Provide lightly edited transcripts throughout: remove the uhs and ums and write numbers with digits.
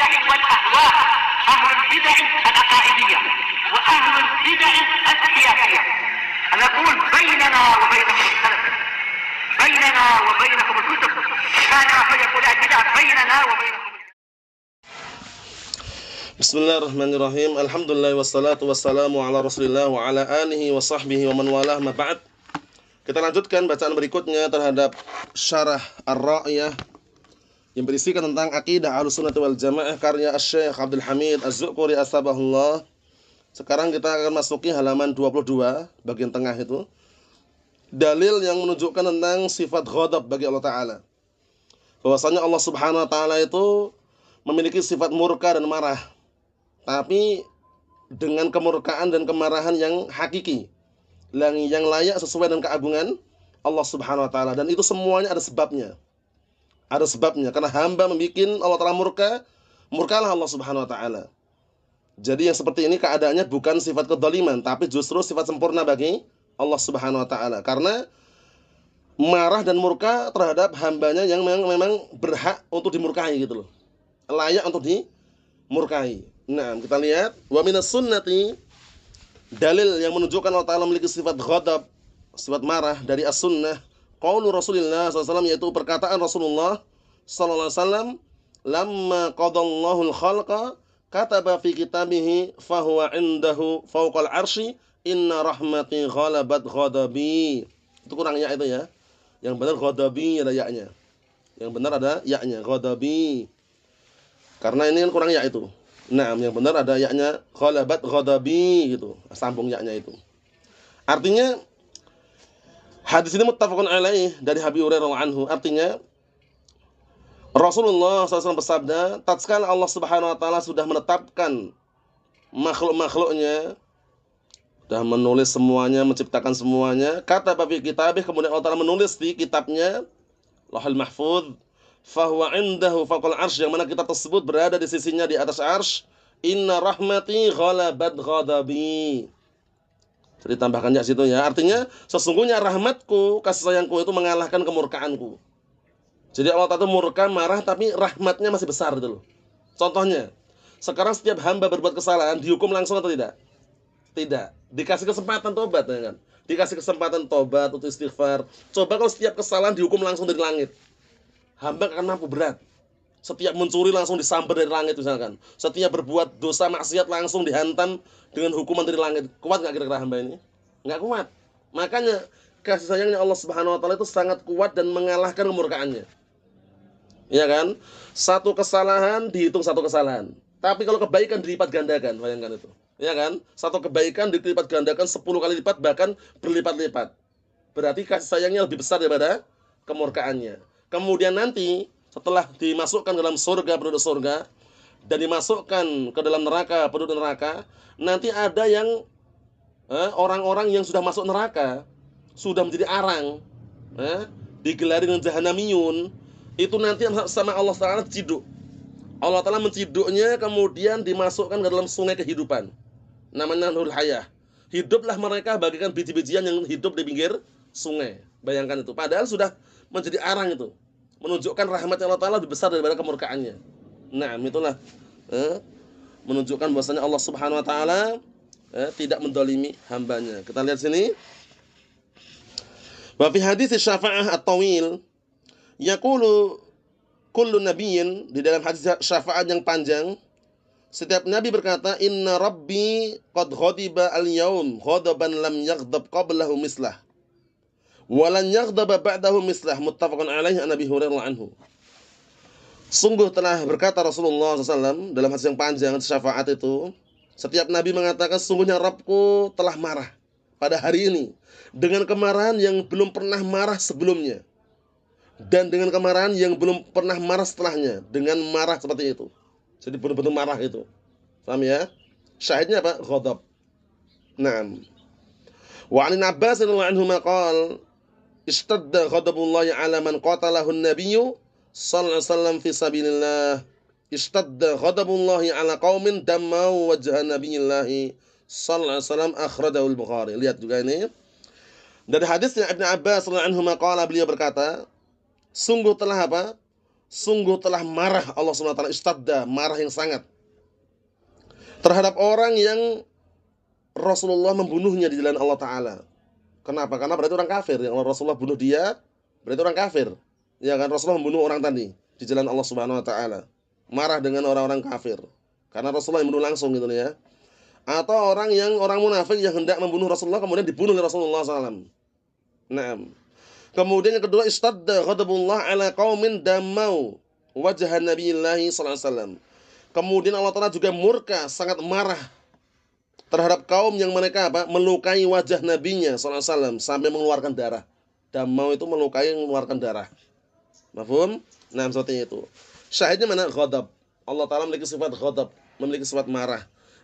البدع والأهواء، أهل البدع العقائدية وأهل البدع السياسية. نقول بيننا وبينكم السلف، بيننا وبينكم الكتب، كان فيقول البدع بيننا وبينكم. Bismillahirrahmanirrahim. Alhamdulillah wassalatu wassalamu ala Rasulillah wa ala alihi wa sahbihi wa man walah ma ba'd. Kita lanjutkan bacaan berikutnya terhadap Syarah Ar-Ra'iyah yang berisikan tentang akidah Ahlussunnah wal Jamaah karya Asy-Syaikh Abdul Hamid Az-Zuquri Asbahullah. Sekarang kita akan masuki halaman 22 bagian tengah itu. Dalil yang menunjukkan tentang sifat ghadab bagi Allah Ta'ala. Bahwasanya Allah Subhanahu wa Ta'ala itu memiliki sifat murka dan marah, tapi dengan kemurkaan dan kemarahan yang hakiki, yang layak sesuai dengan keagungan Allah Subhanahu wa Ta'ala. Dan itu semuanya ada sebabnya. Ada sebabnya, karena hamba membuat Allah Ta'ala murka, murkalah Allah Subhanahu wa Ta'ala. Jadi yang seperti ini keadaannya bukan sifat kedzaliman, tapi justru sifat sempurna bagi Allah Subhanahu wa Ta'ala. Karena marah dan murka terhadap hambanya yang memang berhak untuk dimurkai gitu loh. Layak untuk dimurkai. Nah, kita lihat wa minas sunnati, dalil yang menunjukkan Allah Ta'ala memiliki sifat ghadab, sifat marah dari as-sunnah, qaulu Rasulullah SAW, yaitu perkataan Rasulullah SAW, lamma qadallahu al-khalqa kataba fi kitabihi fahuwa indahu fawqal arsy inna rahmati ghalabat ghadabi. Itu kurang ya itu ya. Yang benar ghadabi ada ya-nya. Yang benar ada ya-nya, ghadabi. Karena ini kan kurang ya itu. Nah, yang benar ada ya-nya, ghalabat ghadabi gitu. Sambung ya-nya itu. Artinya hadis ini muttafaqun alaih dari Abi Hurairah radhiyallahu anhu. Artinya Rasulullah SAW bersabda, tatkala Allah Subhanahu wa Ta'ala sudah menetapkan makhluk-makhluknya, sudah menulis semuanya, menciptakan semuanya, kata fi kitabih, kemudian Allah Ta'ala menulis di kitabnya Lauhul Mahfuz, fahuwa indahu fawqal arsy, yang mana kitab tersebut berada di sisinya di atas arsy, inna rahmati ghalabat ghadabi. Jadi tambahkan ya situ ya. Artinya sesungguhnya rahmatku, kasih sayangku itu mengalahkan kemurkaanku. Jadi Allah Ta'ala murka, marah, tapi rahmatnya masih besar gitu loh. Contohnya, sekarang setiap hamba berbuat kesalahan dihukum langsung atau tidak? Tidak. Dikasih kesempatan tobat ya kan? Dikasih kesempatan tobat untuk istighfar. Coba kalau setiap kesalahan dihukum langsung dari langit, hamba akan mampu berat. Setiap mencuri langsung disambar dari langit misalkan. Setiap berbuat dosa maksiat langsung dihantam dengan hukuman dari langit. Kuat nggak kira-kira hamba ini? Nggak kuat. Makanya kasih sayangnya Allah Subhanahu wa Ta'ala itu sangat kuat dan mengalahkan kemurkaannya. Ya kan? Satu kesalahan dihitung satu kesalahan. Tapi kalau kebaikan dilipat gandakan, bayangkan itu. Ya kan? Satu kebaikan dilipat gandakan 10 kali lipat, bahkan berlipat-lipat. Berarti kasih sayangnya lebih besar daripada kemurkaannya. Kemudian nanti setelah dimasukkan ke dalam surga penduduk surga dan dimasukkan ke dalam neraka penduduk neraka, nanti ada yang orang-orang yang sudah masuk neraka, sudah menjadi arang, digelari dengan Jahannamiyun, itu nanti sama Allah Ta'ala ciduk. Allah Ta'ala menciduknya, kemudian dimasukkan ke dalam sungai kehidupan, namanya Nurul Hayah. Hiduplah mereka bagaikan biji-bijian yang hidup di pinggir sungai. Bayangkan itu, padahal sudah menjadi arang itu, menunjukkan rahmat Allah Ta'ala lebih besar daripada kemurkaannya. Nah, itulah menunjukkan bahwasanya Allah Subhanahu wa Ta'ala tidak mendolimi hambanya. Kita lihat sini. Wa fi hadits syafa'ah at-tawil yaqulu kullu nabiyyin, di dalam hadis syafaat yang panjang, setiap nabi berkata, inna rabbi qad ghadiba al-yawm ghadaban lam yaghdab qablahu mislah walan yaghdaba ba'dahu mislah, muttafaqun alaihi an Abi Hurairah anhu. Sungguh telah berkata Rasulullah SAW dalam hadis yang panjang syafaat itu, setiap nabi mengatakan, sungguhnya Rabbku telah marah pada hari ini dengan kemarahan yang belum pernah marah sebelumnya, dan dengan kemarahan yang belum pernah marah setelahnya, dengan marah seperti itu. Jadi benar-benar marah itu. Paham ya? Syahidnya apa? Ghadab. Naam. Wa 'an Abbas radhiyallahu anhu maqal istadda ghadabullahi 'ala man qatalahu an-nabiyyu sallallahu alaihi wasallam fi sabilillah. Istadda ghadabullahi 'ala qaumin dammu wajha nabiyillahi sallallahu alaihi wasallam, akhrajahu al-Bukhari. Lihat juga ini. Dari hadisnya Ibnu Abbas radhiyallahu anhu maqala, beliau berkata, sungguh telah apa? sungguh telah marah Allah Subhanahu wa taala, istadda, marah yang sangat terhadap orang yang Rasulullah membunuhnya di jalan Allah taala. Kenapa? Karena berarti orang kafir. Yang Rasulullah bunuh dia berarti orang kafir. Ya kan, Rasulullah membunuh orang tadi di jalan Allah Subhanahu wa taala. Marah dengan orang-orang kafir. Karena Rasulullah yang bunuh langsung gitu ya. Atau orang munafik yang hendak membunuh Rasulullah kemudian dibunuh oleh Rasulullah SAW. Nah, kemudian yang kedua, istadda ghadabullah ala qaumin damau wajah Nabiillah sallallahu alaihi wasallam. Kemudian Allah Taala juga murka, sangat marah terhadap kaum yang mereka melukai wajah nabinya sallallahu alaihi wasallam sampai mengeluarkan darah. Damau itu melukai, mengeluarkan darah. Mafhum? Nah, seperti itu. Syahidnya mana? Ghadab. Allah Taala memiliki sifat ghadab, memiliki sifat marah.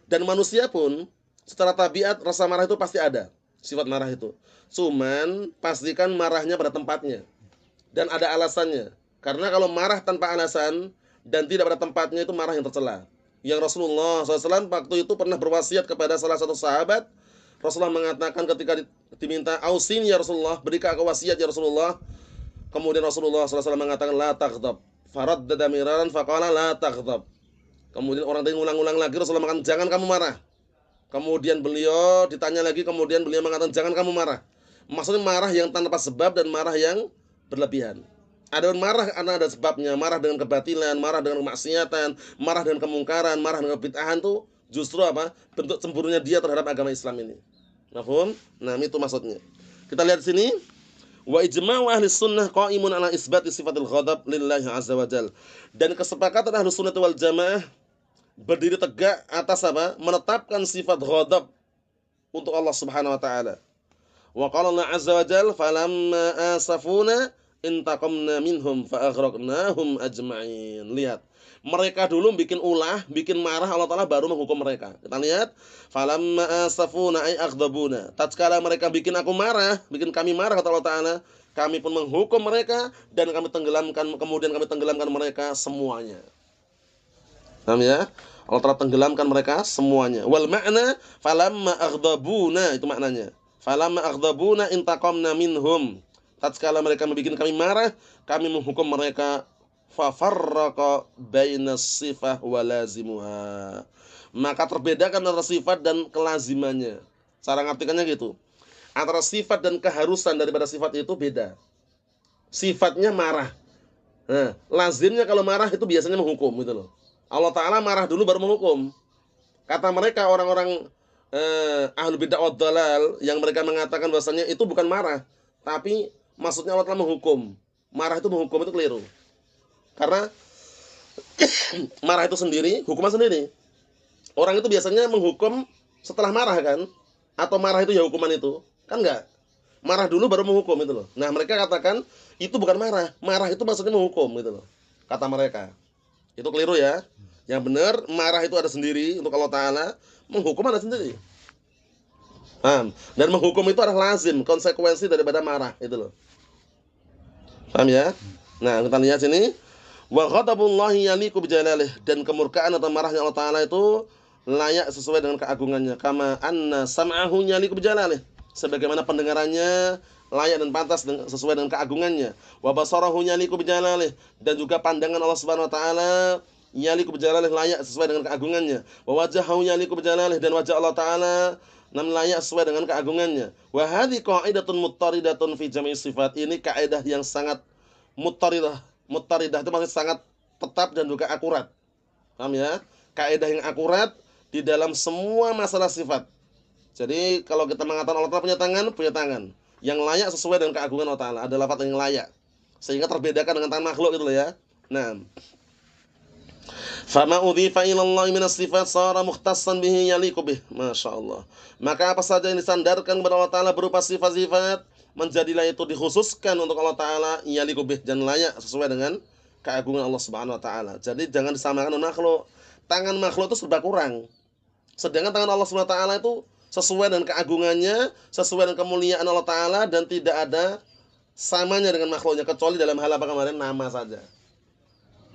Dan manusia pun secara tabiat rasa marah itu pasti ada, sifat marah itu. Cuman pastikan marahnya pada tempatnya dan ada alasannya. Karena kalau marah tanpa alasan dan tidak pada tempatnya itu marah yang tercela. Yang Rasulullah SAW waktu itu pernah berwasiat kepada salah satu sahabat. Rasulullah mengatakan ketika diminta, ausin ya Rasulullah, berikan aku wasiat ya Rasulullah. Kemudian Rasulullah SAW mengatakan la taghdab. Faraddada miraran faqala la taghdab. Kemudian orang tadi ngulang-ulang lagi, Rasulullah mengatakan jangan kamu marah. Kemudian beliau ditanya lagi, kemudian beliau mengatakan jangan kamu marah. Maksudnya marah yang tanpa sebab dan marah yang berlebihan. Ada marah karena ada sebabnya, marah dengan kebatilan, marah dengan kemaksiatan, marah dengan kemungkaran, marah dengan kebid'ahan itu justru bentuk cemburunya dia terhadap agama Islam ini. Mafhum? Nah, itu maksudnya. Kita lihat di sini. Wa ijma'u ahli sunnah qa'imun ala isbati sifatil ghadab lillahi azza wa jal. Dan kesepakatan ahli sunnah wal jamaah berdiri tegak atas menetapkan sifat ghadab untuk Allah Subhanahu wa taala. Wa qala Allah azza wa jal falamma asafuna intaqamna minhum fa aghraqnahum ajma'in. Lihat, mereka dulu bikin ulah, bikin marah, Allah Taala baru menghukum mereka. Kita lihat, falamma asafuna ay aghdabuna. Tatkala mereka bikin aku marah, bikin kami marah kata Allah Taala, kami pun menghukum mereka dan kami tenggelamkan mereka semuanya. Paham ya? Allah Taala tenggelamkan mereka semuanya. Wal ma'na falamma aghdabuna, itu maknanya. Falamma aghdabuna intaqamna minhum. Tatkala mereka membuat kami marah, kami menghukum mereka. Fafarraqa bainas sifah wa lazimuha. Maka terbedakan antara sifat dan kelazimannya. Cara ngartikannya gitu. Antara sifat dan keharusan daripada sifat itu beda. Sifatnya marah. Nah, lazimnya kalau marah itu biasanya menghukum gitu loh. Allah Ta'ala marah dulu baru menghukum. Kata mereka orang-orang ahlul bid'ah wad dhalal yang mereka mengatakan bahwasanya itu bukan marah, tapi maksudnya Allah Ta'ala menghukum. Marah itu menghukum, itu keliru. Karena marah itu sendiri, hukuman sendiri. Orang itu biasanya menghukum setelah marah kan? Atau marah itu ya hukuman itu? Kan enggak. Marah dulu baru menghukum itu loh. Nah, mereka katakan itu bukan marah. Marah itu maksudnya menghukum gitu loh. Kata mereka. Itu keliru ya. Yang benar marah itu ada sendiri untuk Allah Ta'ala, menghukum ada sendiri. Paham? Dan menghukum itu adalah lazim, konsekuensi daripada marah itu loh. Paham ya? Nah, kita lihat sini. Wa ghadabullahi yaliqu bijalalih, dan kemurkaan atau marahnya Allah Ta'ala itu layak sesuai dengan keagungannya. Kama anna sam'ahu yaliqu bijalalih, sebagaimana pendengarannya layak dan pantas sesuai dengan keagungannya. Wa basarahu yaliqu bijalalih, dan juga pandangan Allah Subhanahu wa taala yaliqu bijalalih, layak sesuai dengan keagungannya. Wa wajhahu yaliqu bijalalih, dan wajah Allah Ta'ala layak sesuai dengan keagungannya. Wa hadhi qa'idatun muttaridatun fi jami' sifat. Ini kaidah yang sangat muttaridah. Muttaridah itu maksudnya sangat tetap dan juga akurat. Paham ya? Kaidah yang akurat di dalam semua masalah sifat. Jadi kalau kita mengatakan Allah Ta'ala punya tangan yang layak sesuai dengan keagungan Allah Ta'ala, ada lafaz yang layak, sehingga terbedakan dengan tangan makhluk gitu loh ya. Nah, fama udhifa ila Allah min as-sifat sara mukhtassan bihi yaliqu bih. Masyaallah. Maka apa saja yang disandarkan kepada Allah Ta'ala berupa sifat-sifat, menjadilah itu dikhususkan untuk Allah Ta'ala yaliqu bih, dan layak sesuai dengan keagungan Allah Subhanahu wa taala. Jadi jangan disamakan dengan makhluk. Tangan makhluk itu serba kurang. Sedangkan tangan Allah Subhanahu wa taala itu sesuai dengan keagungannya, sesuai dengan kemuliaan Allah Ta'ala, dan tidak ada samanya dengan makhluknya, kecuali dalam hal apa kemarin, nama saja.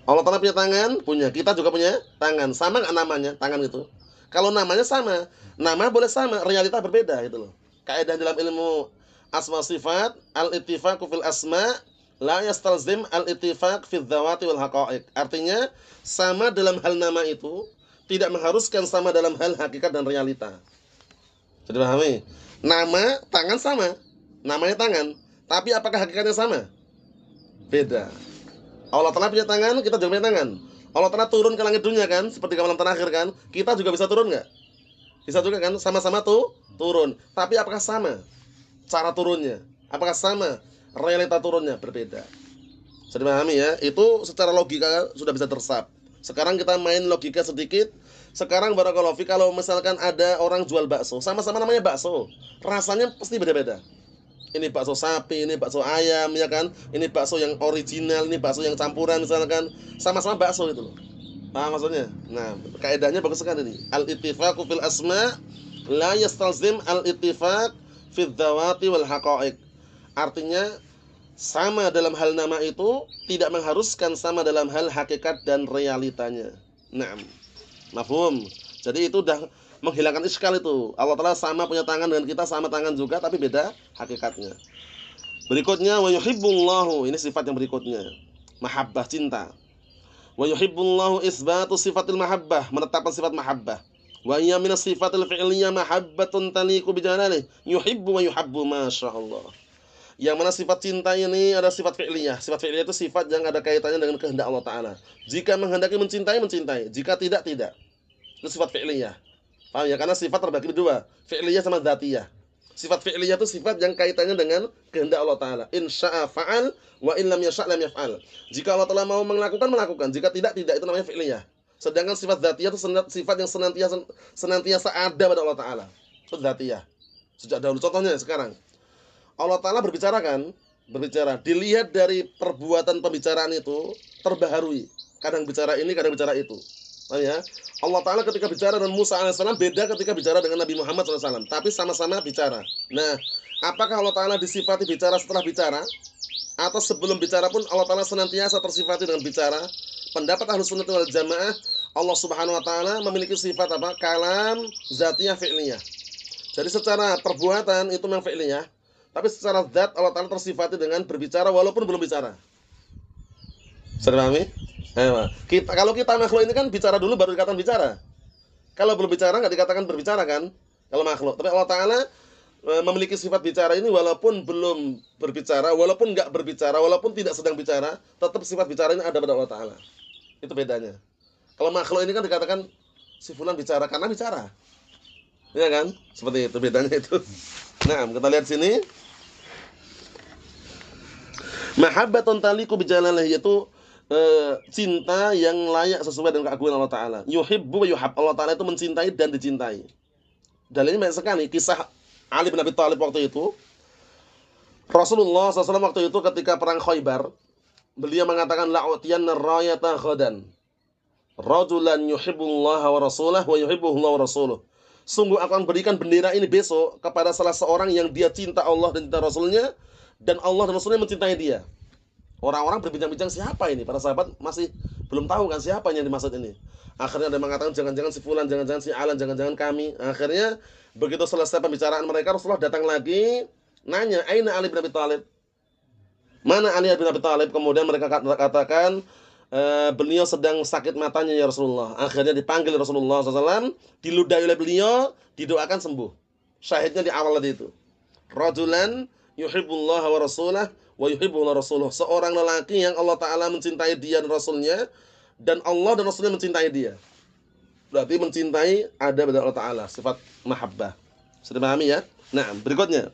Allah Ta'ala punya tangan, punya. Kita juga punya tangan. Sama nggak namanya? Tangan itu. Kalau namanya sama, nama boleh sama, realita berbeda gitu loh. Kaidah dalam ilmu asma sifat, al-ittifaqu fil asma la yastalzim al-ittifaq fi dzawati wal haqa'iq. Artinya sama dalam hal nama itu tidak mengharuskan sama dalam hal hakikat dan realita. Jadi pahami? Nama tangan sama. Namanya tangan, tapi apakah hakikatnya sama? Beda. Allah Ta'ala punya tangan, kita juga punya tangan. Allah Ta'ala turun ke langit dunia kan, seperti malam terakhir kan. Kita juga bisa turun nggak? Bisa juga kan, sama-sama tuh turun. Tapi apakah sama cara turunnya? Apakah sama realita turunnya? Berbeda. Bisa dipahami ya? Itu secara logika sudah bisa tersap. Sekarang kita main logika sedikit. Sekarang barakallahu fi, kalau misalkan ada orang jual bakso, sama-sama namanya bakso, rasanya pasti beda-beda. Ini bakso sapi, ini bakso ayam, ya kan? Ini bakso yang original, ini bakso yang campuran misalkan. Sama-sama bakso itu loh. Paham maksudnya? Nah, kaidahnya bagus sekali ini. Al-ittifaqu fil asma la yastalzim al-ittifaq fi dzawati wal haqa'iq. Artinya sama dalam hal nama itu tidak mengharuskan sama dalam hal hakikat dan realitanya. Naam. Mafhum. Jadi itu udah menghilangkan iskal itu. Allah Ta'ala sama punya tangan dengan kita, sama tangan juga tapi beda hakikatnya. Berikutnya wa yuhibbullahu, ini sifat yang berikutnya. Mahabbah, cinta. Wa yuhibbullahu isbatu sifatil mahabbah, menetapkan sifat mahabbah. Wa hiya minas sifatil fi'liyah mahabbatun taliqu bi jalalihi. Yuhibbu wa yuhabbu, masyaallah. Yang mana sifat cinta ini ada sifat fi'liyah. Sifat fi'liyah itu sifat yang ada kaitannya dengan kehendak Allah Ta'ala. Jika menghendaki mencintai, mencintai. Jika tidak, tidak. Itu sifat fi'liyah. Paham ya? Karena sifat terbagi dua, fi'liyah sama dzatiyah. Sifat fi'liyah itu sifat yang kaitannya dengan kehendak Allah Ta'ala. In sya'a fa'al, wa in lam yasha' lam yaf'al. Jika Allah Ta'ala mau melakukan, melakukan. Jika tidak, tidak. Itu namanya fi'liyah. Sedangkan sifat dzatiyah itu sifat yang senantiasa ada pada Allah Ta'ala. Itu dzatiyah. Sejak dahulu. Contohnya sekarang, Allah Ta'ala berbicara kan? Berbicara. Dilihat dari perbuatan pembicaraan itu, terbaharui. Kadang bicara ini, kadang bicara itu. Paham ya? Allah Ta'ala ketika bicara dengan Musa AS beda ketika bicara dengan Nabi Muhammad SAW. Tapi sama-sama bicara. Nah, apakah Allah Ta'ala disifati bicara setelah bicara? Atau sebelum bicara pun Allah Ta'ala senantiasa tersifati dengan bicara? Pendapat Ahlus Sunnah wal Jamaah, Allah Subhanahu Wa Ta'ala memiliki sifat apa? Kalam, zatiyah, fi'liyah. Jadi secara perbuatan itu memang fi'liyah. Tapi secara zat Allah Ta'ala tersifati dengan berbicara walaupun belum bicara. Sudah pahami? Kalau kita makhluk ini kan bicara dulu baru dikatakan bicara. Kalau belum bicara nggak dikatakan berbicara kan? Kalau makhluk. Tapi Allah Ta'ala memiliki sifat bicara ini walaupun belum berbicara, walaupun nggak berbicara, walaupun tidak sedang bicara, tetap sifat bicara ini ada pada Allah Ta'ala. Itu bedanya. Kalau makhluk ini kan dikatakan si fulan bicara karena bicara. Ya kan? Seperti itu bedanya itu. Nah, kita lihat sini. Mahabbatun taliqu bi jalalihi, yaitu cinta yang layak sesuai dengan keagungan Allah Ta'ala. Yuhibbu wa yuhab, Allah Ta'ala itu mencintai dan dicintai. Dalilnya banyak sekali. Kisah Ali bin Abi Thalib waktu itu, Rasulullah SAW waktu itu ketika perang Khaybar, beliau mengatakan la'utiyanna rayata ghadan rajulan yuhibbullaha wa rasulah wa yuhibbuhullah wa rasuluh. Sungguh aku akan berikan bendera ini besok kepada salah seorang yang dia cinta Allah dan cinta Rasulnya, dan Allah dan Rasulnya mencintai dia. Orang-orang berbincang-bincang siapa ini? Para sahabat masih belum tahu kan siapa yang dimaksud ini. Akhirnya ada yang mengatakan jangan-jangan si fulan, jangan-jangan si Alan, jangan-jangan kami. Akhirnya begitu selesai pembicaraan mereka, Rasulullah datang lagi nanya, "Aina Ali bin Abi Thalib?" Mana Ali bin Abi Thalib? Kemudian mereka katakan, beliau sedang sakit matanya ya Rasulullah. Akhirnya dipanggil Rasulullah SAW, diludahi oleh beliau, didoakan sembuh. Syahidnya di awal tadi itu. Rajulan yuhibbullaha wa rasulah wa yuhibbullah rasuluh. Seorang lelaki yang Allah Ta'ala mencintai dia dan Rasulnya, dan Allah dan Rasulnya mencintai dia. Berarti mencintai ada pada Allah Ta'ala, sifat mahabbah. Sudah pahami ya? Nah, berikutnya.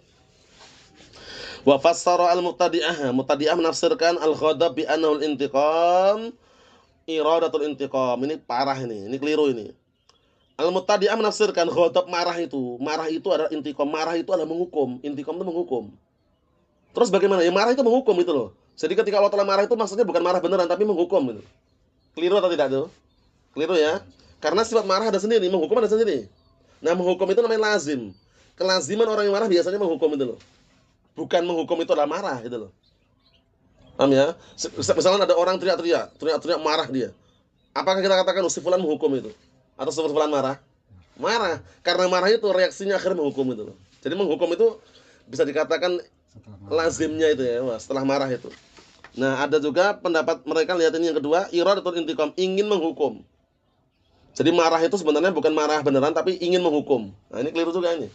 Wa fassara al-mubtadi'ah. Mubtadi'ah menafsirkan al-ghadab bi annahu al-intiqam, iradatul intiqam. Ini parah ini keliru ini. Al-mubtadi'ah menafsirkan ghadab marah itu adalah intiqam. Marah itu adalah menghukum. Intiqam itu menghukum. Terus bagaimana? Ya marah itu menghukum itu loh. Jadi ketika Allah Ta'ala marah itu maksudnya bukan marah beneran tapi menghukum gitu. Keliru atau tidak tuh? Keliru ya. Karena sifat marah ada sendiri, menghukum ada sendiri. Nah, menghukum itu namanya lazim. Kelaziman orang yang marah biasanya menghukum itu loh. Bukan menghukum itu adalah marah gitu loh. Paham ya? Misalnya ada orang teriak-teriak marah dia. Apakah kita katakan si fulan menghukum itu? Atau si fulan marah? Marah. Karena marah itu reaksinya akhirnya menghukum itu loh. Jadi menghukum itu bisa dikatakan lazimnya itu ya, setelah marah itu. Nah, ada juga pendapat mereka lihat ini yang kedua, iradatul intiqam, ingin menghukum. Jadi marah itu sebenarnya bukan marah beneran tapi ingin menghukum. Nah, ini keliru juga ini.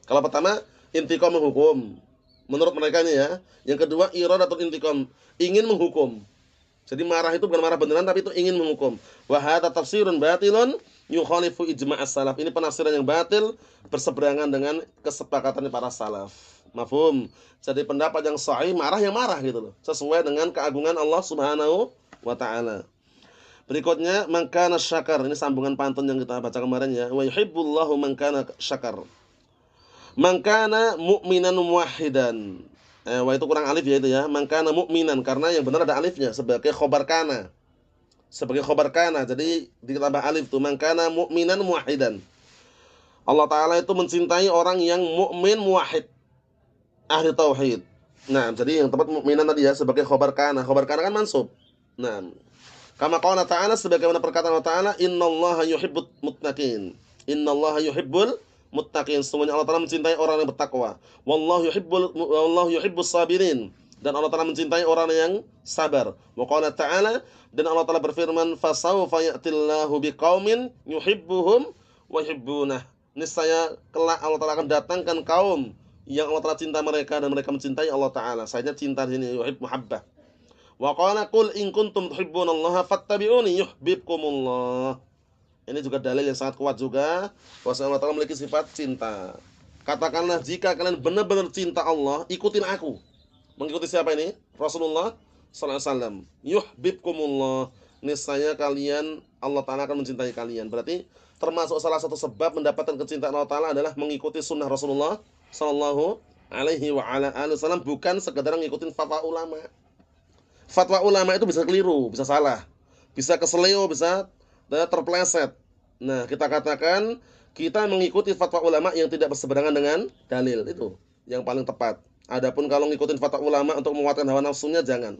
Kalau pertama, intiqam menghukum. Menurut mereka ini ya. Yang kedua, iradatul intiqam, ingin menghukum. Jadi marah itu bukan marah beneran tapi itu ingin menghukum. Wa hadza tafsirun batilun yukhalifu ijma' as-salaf. Ini penafsiran yang batil berseberangan dengan kesepakatan para salaf. Mafhum? Jadi pendapat yang sahih marah yang marah gitu loh. Sesuai dengan keagungan Allah Subhanahu wa taala. Berikutnya man kana syakar. Ini sambungan pantun yang kita baca kemarin ya. Wa yuhibbullahu man kana syakar. Man kana mu'minan muwahhidan. Wah itu kurang alif ya itu ya. Man kana mu'minan karena yang benar ada alifnya sebagai khobar kana. Sebagai khobar kana. Jadi ditambah alif tuh man kana mu'minan muwahhidan. Allah taala itu mencintai orang yang mukmin muwahhid. Ahli tauhid. Nah, jadi yang tepat mukminan tadi ya sebagai khobar kana. Khobar kana kan mansub. Nah, kama qala ta'ala sebagaimana perkataan Allah taala innallaha yuhibbul muttaqin. Innallaha yuhibbul muttaqin. Sesungguhnya Allah taala mencintai orang yang bertakwa. Wallahu yuhibbus sabirin. Dan Allah taala mencintai orang yang sabar. Wa qala ta'ala dan Allah taala berfirman fasawfa ya'tillahu biqaumin yuhibbuhum wa yuhibbunah. Niscaya kelak Allah taala akan datangkan kaum yang Allah taala cinta mereka dan mereka mencintai Allah taala. Saja cinta di sini yuhib muhabbah. Wa qala qul in kuntum tuhibbunallaha fattabi'uni yuhibbukumullah. Ini juga dalil yang sangat kuat juga bahwa Allah taala memiliki sifat cinta. Katakanlah jika kalian benar-benar cinta Allah, ikutin aku. Mengikuti siapa ini? Rasulullah sallallahu alaihi wasallam. Yuhibbukumullah. Niscaya kalian Allah taala akan mencintai kalian. Berarti termasuk salah satu sebab mendapatkan kecintaan Allah taala adalah mengikuti sunnah Rasulullah sallallahu alaihi wa ala alihi wasallam, bukan sekedar ngikutin fatwa ulama. Fatwa ulama itu bisa keliru, bisa salah, bisa keseleo, bisa terpeleset. Nah, kita katakan kita mengikuti fatwa ulama yang tidak berseberangan dengan dalil, itu yang paling tepat. Adapun kalau ngikutin fatwa ulama untuk menguatkan hawa nafsunya jangan.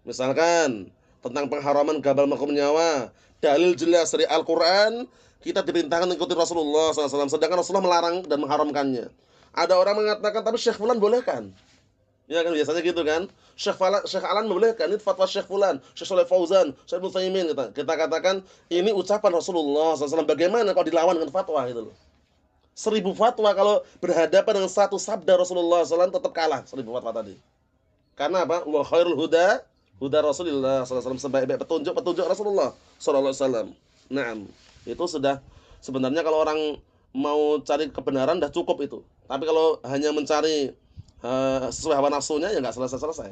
Misalkan tentang pengharaman gabal makum nyawa, dalil jelas dari Al-Qur'an, kita diperintahkan mengikuti Rasulullah SAW, sedangkan Rasulullah melarang dan mengharamkannya. Ada orang mengatakan tapi Syekh Fulan bolehkan. Ya kan biasanya gitu kan. Syekh Alan membolehkan, ini fatwa Syekh Fulan, Syekh Shalih Fauzan, Syekh Utsaimin kita katakan ini ucapan Rasulullah SAW. Bagaimana kalau dilawan dengan fatwa gitu loh. 1000 fatwa kalau berhadapan dengan satu sabda Rasulullah SAW tetap kalah 1000 fatwa tadi. Karena apa? Wa khairul huda Rasulullah SAW, sebaik-baik petunjuk Rasulullah SAW. Naam. Itu sudah sebenarnya kalau orang mau cari kebenaran dah cukup itu. Tapi kalau hanya mencari sesuai hawa nafsunya ya nggak selesai.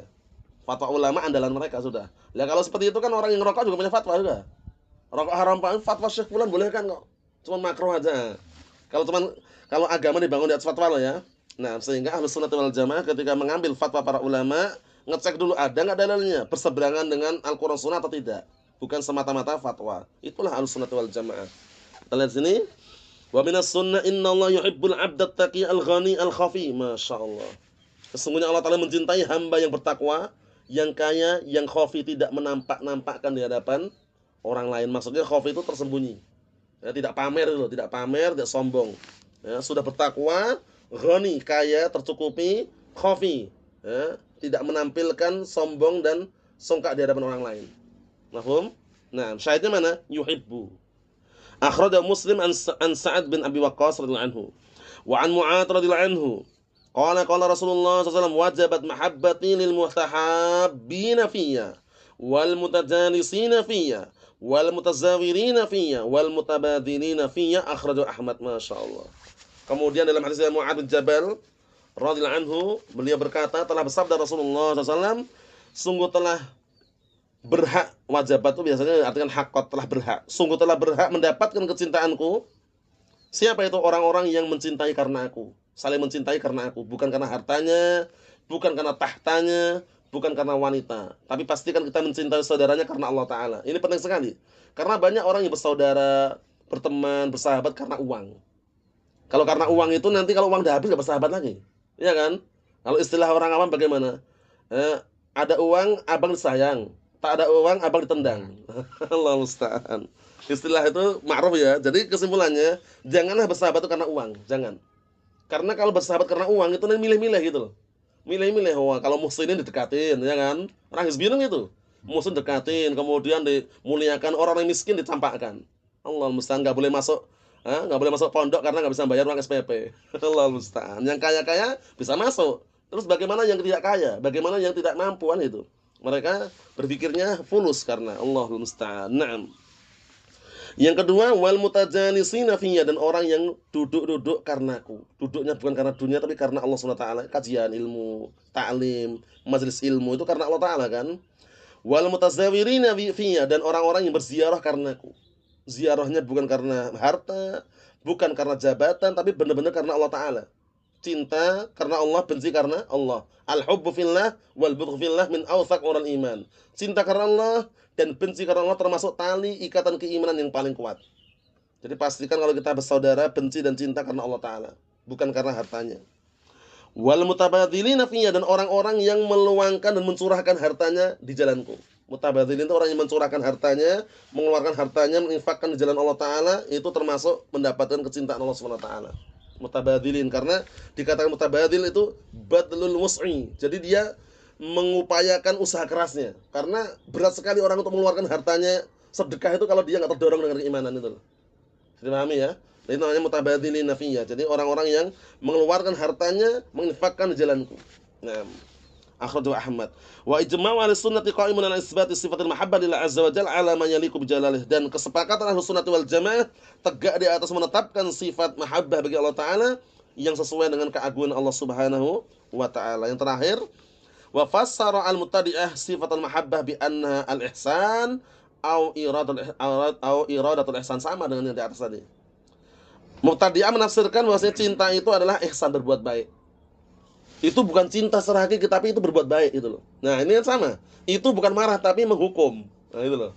Fatwa ulama andalan mereka sudah. Lah kalau seperti itu kan orang yang ngerokok juga punya fatwa juga. Rokok haram fatwa Syekh Fulan boleh kan kok. Cuman makruh aja. Kalau agama dibangun di atas fatwa loh ya. Nah, sehingga Ahlus Sunnah wal Jamaah ketika mengambil fatwa para ulama, ngecek dulu ada enggak dalilnya, berseberangan dengan Al-Qur'an Sunnah atau tidak. Bukan semata-mata fatwa. Itulah Ahlus Sunnah wal Jamaah. Kita lihat sini. Wa minas sunnah innallaha yuhibbul 'abdat taqi al-ghani al-khafi. Masyaallah. Sesungguhnya Allah Ta'ala mencintai hamba yang bertakwa, yang kaya, yang khafi, tidak menampak-nampakkan di hadapan orang lain. Maksudnya khafi itu tersembunyi. Ya, tidak pamer itu, tidak sombong. Ya, sudah bertakwa, ghani, kaya, tercukupi, khafi. Ya, tidak menampilkan sombong dan songkak di hadapan orang lain. Mafhum? Nah, syahidnya mana? Yuhibbu. Akhrajahu Muslim an Sa'ad bin Abi Waqqas radhiyallahu anhu. Wa an Mu'adz radhiyallahu anhu. Qala Rasulullah SAW wajabat mahabbati lil muhtahabbina fiyya wal mutajalisina fiyya wal mutazawirina fiyya wal mutabadilina fiyya. Akhrajahu Ahmad. Masyaallah. Kemudian dalam hadis Mu'adz bin Jabal radhiyallahu anhu, beliau berkata telah bersabda Rasulullah SAW, sungguh telah berhak, wajabat itu biasanya artikan hakot, telah berhak, sungguh telah berhak mendapatkan kecintaanku. Siapa itu? Orang-orang yang mencintai karena aku, saling mencintai karena aku, bukan karena hartanya, bukan karena tahtanya, bukan karena wanita, tapi pastikan kita mencintai saudaranya karena Allah Ta'ala. Ini penting sekali, karena banyak orang yang bersaudara, berteman, bersahabat karena uang. Kalau karena uang itu nanti kalau uang dah habis gak bersahabat lagi, iya kan? Kalau istilah orang awam bagaimana? Ada uang abang disayang, tak ada uang abang ditendang. Allah musta'an. Istilah itu ma'ruf ya. Jadi kesimpulannya, janganlah bersahabat itu karena uang, jangan. Karena kalau bersahabat karena uang itu nanti milih-milih gitu loh. Milih-milih, wah kalau muhsinin didekatin, ya kan? Orang hizbiyun gitu. Muhsin dekatin, kemudian dimuliakan, orang-orang miskin ditampakkan. Allah musta'an, nggak boleh masuk, nggak boleh masuk pondok karena nggak bisa bayar uang SPP. Allah musta'an. Yang kaya-kaya bisa masuk. Terus bagaimana yang tidak kaya? Bagaimana yang tidak mampu kan itu? Mereka berpikirnya fulus karena Allah musta'an. Naam. Yang kedua, wal mutajanisina fiyya, dan orang yang duduk-duduk karenaku. Duduknya bukan karena dunia tapi karena Allah Subhanahu wa taala. Kajian ilmu, ta'lim, majelis ilmu itu karena Allah taala kan. Wal mutazawirina fiyya, dan orang-orang yang berziarah karenaku. Ziarahnya bukan karena harta, bukan karena jabatan, tapi benar-benar karena Allah taala. Cinta karena Allah, benci karena Allah. Al-hubbu fillah wal bughdhu fillah min awthaq ural iman. Cinta karena Allah dan benci karena Allah termasuk tali ikatan keimanan yang paling kuat. Jadi pastikan kalau kita bersaudara, benci dan cinta karena Allah taala, bukan karena hartanya. Wal mutabadzilina fiyya, dan orang-orang yang meluangkan dan mencurahkan hartanya di jalanku. Mutabadzilin itu orang yang mencurahkan hartanya, mengeluarkan hartanya, menginfakkan di jalan Allah taala, itu termasuk mendapatkan kecintaan Allah Subhanahu wa taala. Mutabadzilin, karena dikatakan mutabadzil itu badlul wus'i. Jadi dia mengupayakan usaha kerasnya. Karena berat sekali orang untuk mengeluarkan hartanya sedekah itu kalau dia nggak terdorong dengan keimanan itu. Dipahami ya? Itu namanya mutabadzilin nafiyya. Jadi orang-orang yang mengeluarkan hartanya, menginfakkan di jalanku. Nah, akhrajahu Ahmad. Wa ijma'u ahlussunnati qa'imun 'ala isbati sifatil mahabbah lillah azza wa jalla 'ala ma yaliqu bi jalalih. Dan kesepakatan ahlussunnati wal jamaah tegak di atas menetapkan sifat mahabbah bagi Allah taala yang sesuai dengan keagungan Allah Subhanahu wa taala. Yang terakhir, wa fassara al-mubtadi'ah sifatul mahabbah bi anna al-ihsan au iradatul ihsan, sama dengan yang di atas tadi. Mubtadi'ah menafsirkan bahwasanya cinta itu adalah ihsan, berbuat baik. Itu bukan cinta secara hakiki tapi itu berbuat baik gitu loh. Nah, ini kan sama. Itu bukan marah tapi menghukum. Nah, itu loh.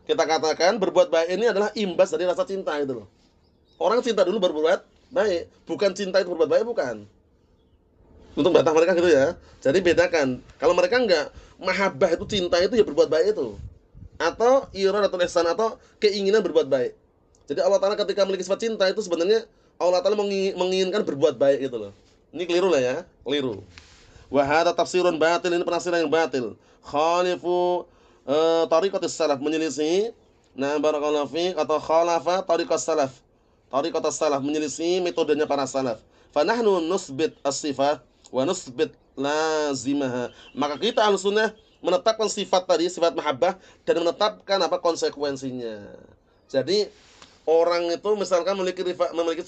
Kita katakan berbuat baik ini adalah imbas dari rasa cinta itu loh. Orang cinta dulu baru berbuat baik, bukan cinta itu berbuat baik, bukan. Untuk bantah mereka gitu ya. Jadi bedakan. Kalau mereka enggak, mahabbah itu cinta itu ya berbuat baik itu. Atau iradatul ihsan, atau keinginan berbuat baik. Jadi Allah Ta'ala ketika memiliki sifat cinta itu sebenarnya Allah Ta'ala menginginkan berbuat baik gitu loh. Ini keliru lah ya, keliru. Wa hadza tafsirun batil, ini penafsiran yang batil. Khalifu tariqatus salaf, menyelisih barakallahu fiik, atau khalafa tariqas salaf. Tariqatus salaf, menyelisih metodenya para salaf. Fa nahnu nusbit as-sifat wa nusbit lazimaha. Maka kita Ahlussunnah menetapkan sifat tadi, sifat mahabbah, dan menetapkan apa konsekuensinya. Jadi orang itu misalkan memiliki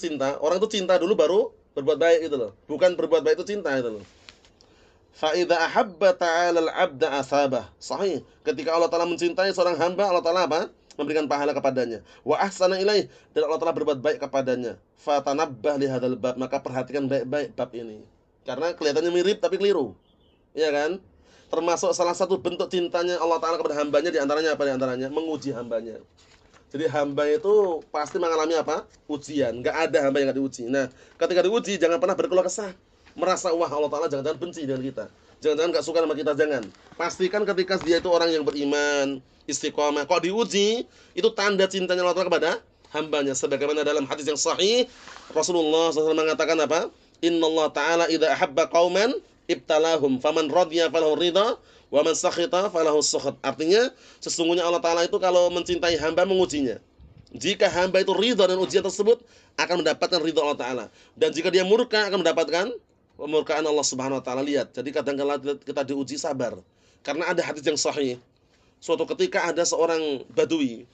cinta, orang itu cinta dulu baru berbuat baik gitu loh. Bukan berbuat baik itu cinta gitu loh. Fa idza ahabba ta'ala al-'abda asabah. Sahih. Ketika Allah Taala mencintai seorang hamba, Allah Taala apa? Memberikan pahala kepadanya. Wa ahsana ilaih, dan Allah Taala berbuat baik kepadanya. Fa tanabbah li hadzal bab, maka perhatikan baik-baik bab ini. Karena kelihatannya mirip tapi keliru. Iya kan? Termasuk salah satu bentuk cintanya Allah Taala kepada hambanya, di antaranya apa? Di antaranya menguji hambanya. Jadi hamba itu pasti mengalami apa? Ujian. Enggak ada hamba yang enggak diuji. Nah, ketika diuji jangan pernah berkeluh kesah, merasa wah Allah Taala jangan-jangan benci dengan kita, jangan-jangan enggak suka sama kita, jangan. Pastikan ketika dia itu orang yang beriman, istiqomah, kok diuji, itu tanda cintanya Allah Taala kepada hambanya. Sebagaimana dalam hadis yang sahih, Rasulullah SAW mengatakan apa? Innallaha ta'ala idza ahabba qauman ibtalahum faman radiya falahu ridha wa man sakhita falahu sukhat. Artinya sesungguhnya Allah Taala itu kalau mencintai hamba mengujinya. Jika hamba itu ridha dan ujian tersebut akan mendapatkan ridha Allah Taala, dan jika dia murka akan mendapatkan kemurkaan Allah Subhanahu wa taala. Lihat, jadi kadang-kala kita diuji, sabar. Karena ada hadis yang sahih. Suatu ketika ada seorang badui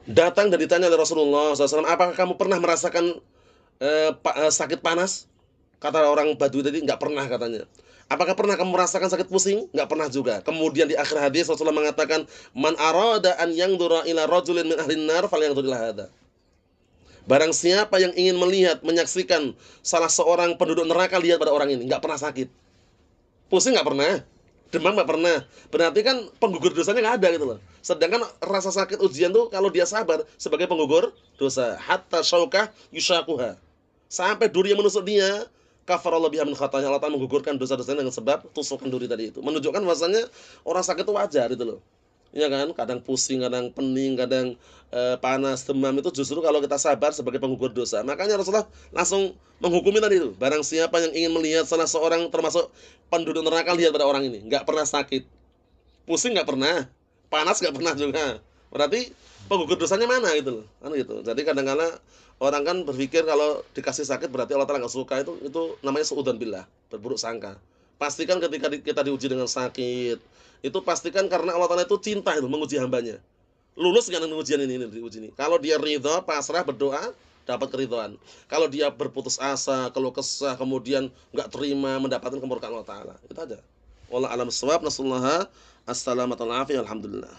datang dan ditanya oleh Rasulullah SAW, apakah kamu pernah merasakan sakit panas? Kata orang badui tadi, enggak pernah katanya. Apakah pernah kamu merasakan sakit pusing? Enggak pernah juga. Kemudian di akhir hadis Rasulullah mengatakan, man arada an yanzura ila rajulin min ahlin nar falyanzur ila hadza. Barang siapa yang ingin melihat, menyaksikan salah seorang penduduk neraka, lihat pada orang ini. Enggak pernah sakit. Pusing enggak pernah. Demam enggak pernah. Berarti kan penggugur dosanya enggak ada gitu loh. Sedangkan rasa sakit ujian tuh kalau dia sabar sebagai penggugur dosa. Hatta syaukah yushaquha. Sampai duri yang menusuk dia, kafarallahu biha min khataya, Allah Ta'ala menggugurkan dosa-dosanya dengan sebab tusukan duri tadi itu. Menunjukkan bahwasanya orang sakit itu wajar itu loh. Ya kan? Kadang pusing, kadang pening, kadang panas, demam, itu justru kalau kita sabar sebagai penggugur dosa. Makanya Rasulullah langsung menghukumi tadi itu, barang siapa yang ingin melihat salah seorang termasuk penduduk neraka, lihat pada orang ini, nggak pernah sakit, pusing nggak pernah, panas nggak pernah juga. Berarti penggugur dosanya mana gitu loh, kan gitu. Jadi kadang-kala orang kan berpikir kalau dikasih sakit berarti Allah Taala nggak suka, itu namanya suudzon billah, berburuk sangka. Pastikan ketika kita diuji dengan sakit, itu pastikan karena Allah Taala itu cinta itu menguji hambanya. Lulus nggak dengan ujian ini diuji ini. Kalau dia ridho, pasrah, berdoa, dapat keridhaan. Kalau dia berputus asa, keluh kesah, kemudian nggak terima, mendapatkan kemurkaan Allah Taala. Itu aja. Wallahu a'lam bishawab. Nasallahu as-salamata wal afiyah. Alhamdulillah.